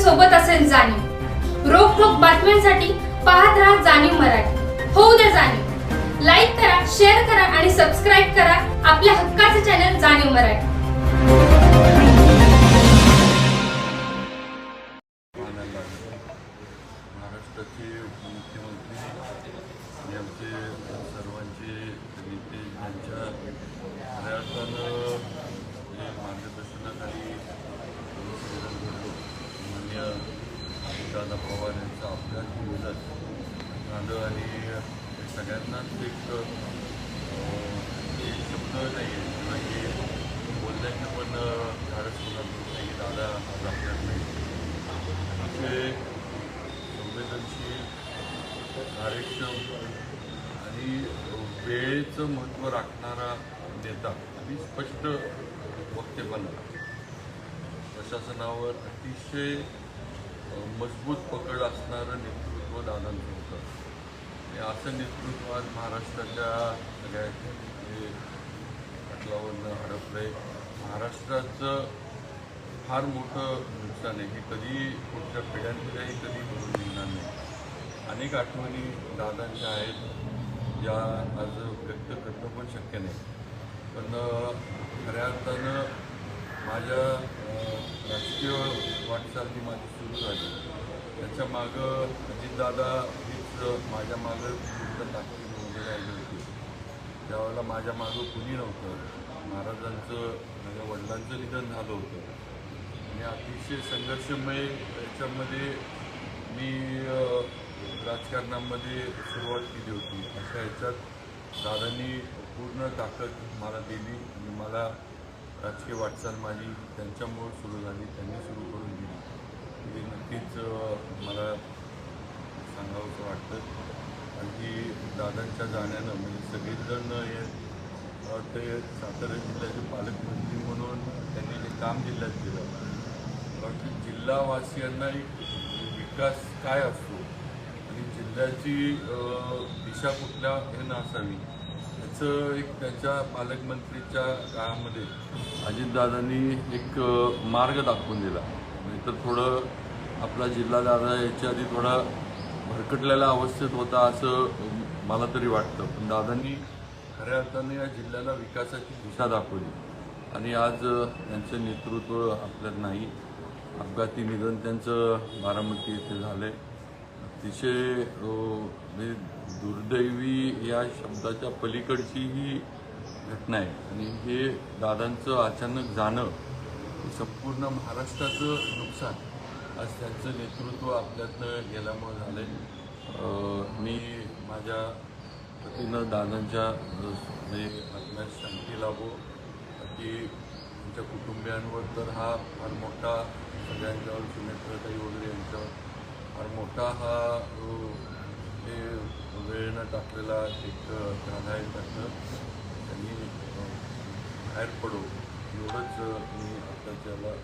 सोबत असेल जाणीव। रोखोक बातम्यांसाठी पाहत राहा जाणीव मराठी। होऊ द्या जाणीव। लाईक करा, शेअर करा आणि सबस्क्राईब करा आपल्या हक्काचे चॅनल जाणीव मराठी। महाराष्ट्राचे उपमुख्यमंत्री यांचे सर्वांचे नेते यांच्या खऱ्या अर्थानं मार्गदर्शनाखाली माननीय अजितदादा पवार यांचा अपघाती निधन झालं आणि सगळ्यांनाच एक शब्द नाही आहे किंवा हे बोलण्याचं पण धाडस होणार नाही की दादा आज आपल्याला नाही अतिशय संवेदनशील, कार्यक्षम आणि वेळेचं महत्त्व राखणारा नेता आणि स्पष्ट वक्तेपणा, प्रशासनावर अतिशय मजबूत पकड असणारं नेतृत्व दादांचं होतं आणि असं नेतृत्व आज महाराष्ट्राच्या सगळ्या पटलावरनं हडपलं आहे। महाराष्ट्राचं फार मोठं नुकसान आहे, हे कधी पुढच्या पिढ्यांपुढेही कधी भरून निघणार नाही। अनेक आठवणी दादांच्या आहेत ज्या आज व्यक्त करणं पण शक्य नाही, पण खऱ्या अर्थानं माझ्या राजकीय वाटचाल जी माझी सुरू झाली त्याच्या मागं अजितदादा हीच माझ्या मागं पूर्ण ताकद वगैरे आली होती। त्यावेळेला माझ्या मागं कुणी नव्हतं। महाराजांचं माझ्या वडिलांचं निधन झालं होतं आणि अतिशय संघर्षमय याच्यामध्ये मी राजकारणामध्ये सुरुवात केली होती। अशा ह्याच्यात दादांनी पूर्ण ताकद मला दिली आणि मला राजकीय वाटचाल माझी त्यांच्यामुळे सुरू झाली, त्यांनी सुरू करून दिली। हे नक्कीच मला सांगावंसं वाटतं। आणि दादांच्या जाण्यानं म्हणजे सगळेजण ते सातारा जिल्ह्याचे पालकमंत्री म्हणून त्यांनी जे काम जिल्ह्यात केलं, बाकी जिल्हावासियांना एक विकास काय असतो आणि जिल्ह्याची दिशा कुठल्या हे असावी याचं एक त्यांच्या पालकमंत्रीच्या काळामध्ये अजितदादांनी एक मार्ग दाखवून दिला। नाही तर थोडं आपला जिल्हा दादा याच्या आधी थोडा भरकटलेल्या अवस्थेत होता असं मला तरी वाटतं, पण दादांनी खऱ्या अर्थाने या जिल्ह्याला विकासाची दिशा दाखवली आणि आज त्यांचं नेतृत्व आपल्यात नाही। अपघाती निधन त्यांचं बारामती येथे झालंय। अतिशय दुर्दैवी या शब्दाच्या पलीकडची ही घटना आहे आणि हे दादांचं अचानक जाणं संपूर्ण महाराष्ट्राचं नुकसान आज त्यांचं नेतृत्व आपल्यातनं गेल्यामुळे झालं आहे। मी माझ्या वतीनं दादांच्या म्हणजे आत्म्यात शांती लाभो की त्यांच्या कुटुंबियांवर तर हा फार मोठा सगळ्यांच्यावर सुनेत्रताई वगैरे यांच्यावर फार मोठा हा हे वेळेनं टाकलेला एक गाणं आहे, त्यातनं त्यांनी बाहेर पडो एवढंच मी आता त्याला